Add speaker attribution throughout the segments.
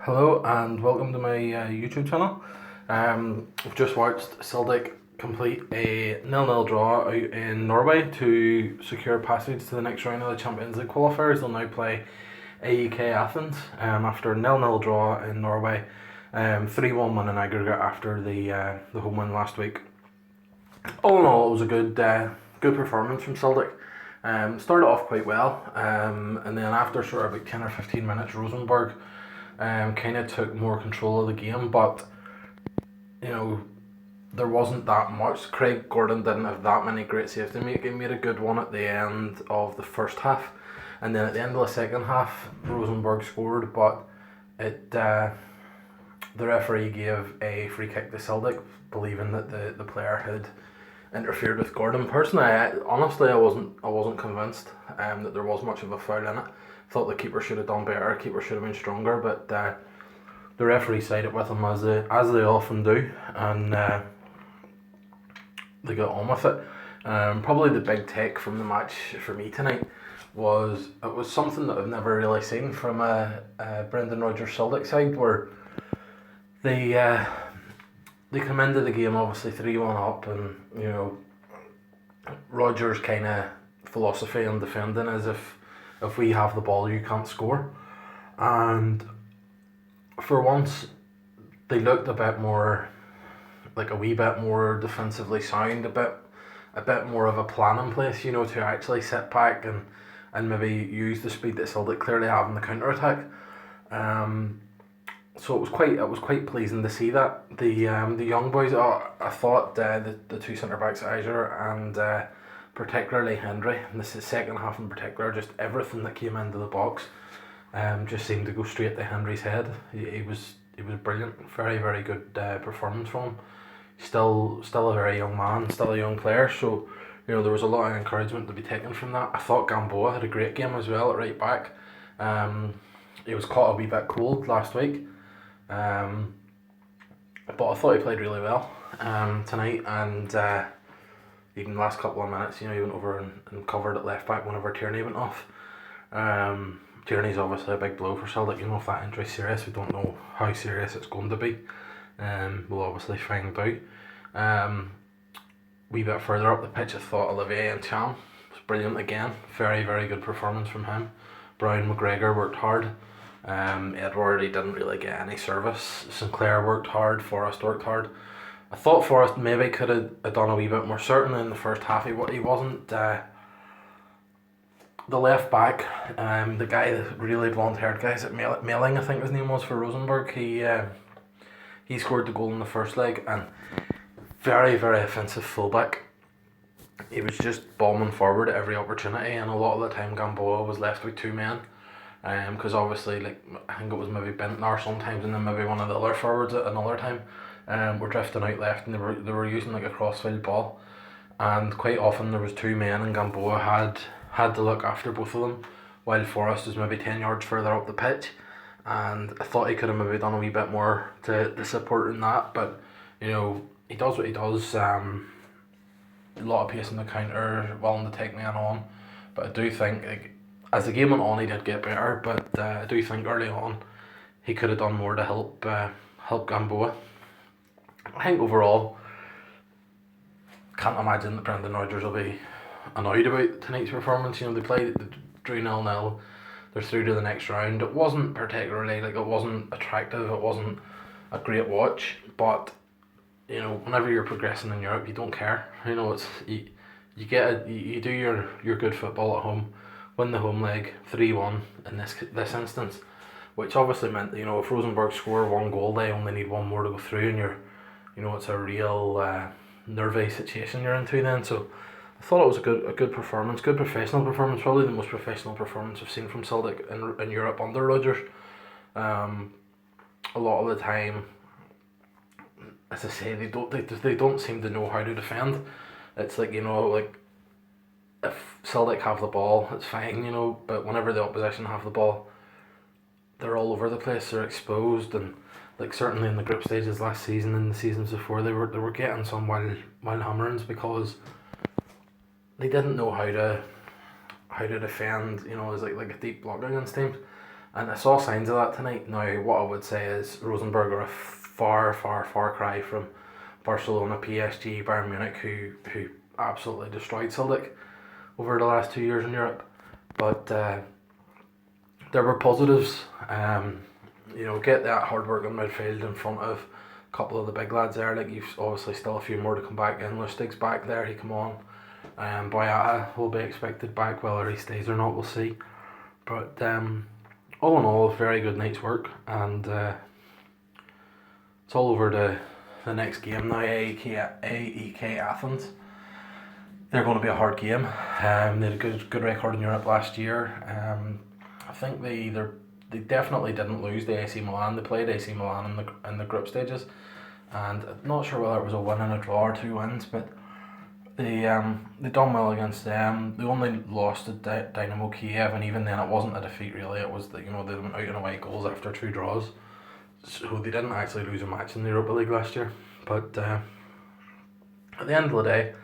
Speaker 1: Hello and welcome to my YouTube channel. I've just watched Celtic complete a 0-0 draw out in Norway to secure passage to the next round of the Champions League qualifiers. They'll now play AEK Athens after a 0-0 draw in Norway, 3-1 win in aggregate after the home win last week. All in all, it was a good performance from Celtic. Started off quite well, and then after sort of about 10 or 15 minutes, Rosenborg kind of took more control of the game, but there wasn't that much. Craig Gordon didn't have that many great saves to make. He made a good one at the end of the first half, and then at the end of the second half, Rosenborg scored, but the referee gave a free kick to Celtic, believing that the player had interfered with Gordon. Personally, honestly, I wasn't convinced that there was much of a foul in it. Thought the keeper should have done better. Keeper should have been stronger, but the referee sided with him as they often do, and they got on with it. Probably the big take from the match for me tonight was it was something that I've never really seen from a Brendan Rodgers Celtic side, where they come into the game obviously 3-1 up, and Rodgers' kind of philosophy on defending is if we have the ball, you can't score. And for once, they looked a bit more, like a wee bit more defensively sound, a bit more of a plan in place, to actually sit back and maybe use the speed that Celtic clearly have in the counter attack. So it was quite pleasing to see that the young boys. I thought the two centre backs, Azure and particularly Hendry, and this is second half in particular, just everything that came into the box just seemed to go straight to Hendry's head. He was brilliant. Very, very good performance from him. Still a very young man, still a young player, so there was a lot of encouragement to be taken from that. I thought Gamboa had a great game as well at right back. He was caught a wee bit cold last week, but I thought he played really well tonight, and even the last couple of minutes, he went over and covered at left back whenever Tierney went off. Tierney's obviously a big blow for Celtic. If that injury's serious, we don't know how serious it's going to be. We'll obviously find out. Wee bit further up the pitch, I thought Olivier Ntcham was brilliant again. Very, very good performance from him. Brown McGregor worked hard. Edward, he didn't really get any service. Sinclair worked hard. Forrest worked hard. I thought Forrest maybe could have done a wee bit more. Certainly in the first half, he wasn't. The left back, the guy, the really blonde haired guy, is it Melling, I think his name was, for Rosenborg. He scored the goal in the first leg, and very, very offensive fullback. He was just bombing forward at every opportunity, and a lot of the time Gamboa was left with two men. Because obviously, I think it was maybe Bentner sometimes, and then maybe one of the other forwards at another time. Were drifting out left, and they were using like a crossfield ball, and quite often there was two men, and Gamboa had to look after both of them, while Forrest was maybe 10 yards further up the pitch, and I thought he could have maybe done a wee bit more to support in that, but he does what he does. A lot of pace in the counter, willing to take men on, but I do think as the game went on he did get better, but I do think early on he could have done more to help Gamboa. I think overall, can't imagine that Brendan Rodgers will be annoyed about tonight's performance. They drew 0-0. They're through to the next round. It wasn't particularly, it wasn't attractive. It wasn't a great watch. But whenever you're progressing in Europe, you don't care. It's you do your good football at home, win the home leg 3-1 in this instance, which obviously meant if Rosenborg score one goal, they only need one more to go through, and it's a real nervy situation you're into then. So I thought it was a good performance, good professional performance, probably the most professional performance I've seen from Celtic in Europe under Rodgers. A lot of the time, as I say, they don't seem to know how to defend. It's if Celtic have the ball, it's fine, but whenever the opposition have the ball, they're all over the place. They're exposed, and certainly in the group stages last season and the seasons before, they were getting some wild hammerings because they didn't know how to defend. It was like a deep blocking instinct. And I saw signs of that tonight. Now, what I would say is Rosenborg are a far, far, far cry from Barcelona, PSG, Bayern Munich, who absolutely destroyed Celtic over the last 2 years in Europe. But there were positives. Get that hard work in midfield in front of a couple of the big lads there. Like, you've obviously still a few more to come back in. Lustig's back there, he come on. Boyata will be expected back, whether he stays or not, we'll see. But all in all, a very good night's work, and it's all over to the next game now. AEK Athens. They're going to be a hard game. They had a good record in Europe last year. I think they definitely didn't lose to AC Milan. They played AC Milan in the group stages, and I'm not sure whether it was a win and a draw or 2 wins, but they done well against them. They only lost to Dynamo Kiev, and even then it wasn't a defeat really. It was that they went out and away goals after 2 draws, so they didn't actually lose a match in the Europa League last year. But at the end of the day,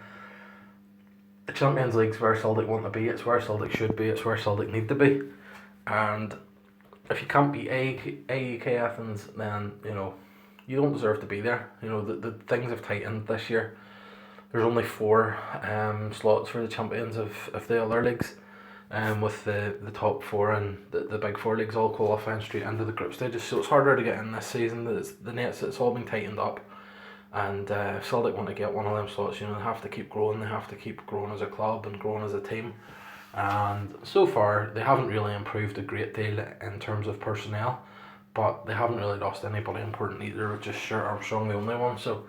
Speaker 1: the Champions League's where Celtic want to be. It's where Celtic should be. It's where Celtic need to be. And if you can't beat AEK Athens, then you don't deserve to be there. The things have tightened this year. There's only 4 slots for the champions of the other leagues, with the top 4 and the big 4 leagues all qualifying straight into the group stages. So it's harder to get in this season. It's all been tightened up, and if Celtic want to get one of them slots, they have to keep growing. They have to keep growing as a club and growing as a team. And so far, they haven't really improved a great deal in terms of personnel, but they haven't really lost anybody important either, with just Stuart Armstrong, the only one. So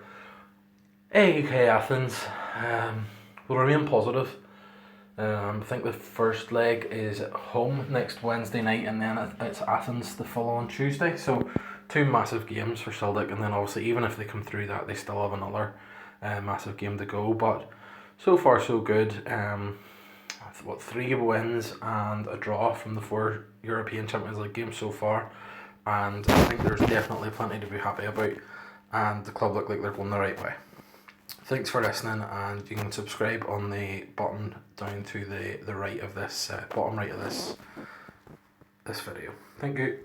Speaker 1: AEK Athens will remain positive. I think the first leg is at home next Wednesday night, and then it's Athens the following Tuesday. So 2 massive games for Celtic, and then obviously even if they come through that, they still have another massive game to go. But so far so good. 3 wins and a draw from the 4 European Champions League games so far, and I think there's definitely plenty to be happy about, and the club look like they're going the right way. Thanks for listening, and you can subscribe on the button down to the right of this bottom right of this video. Thank you.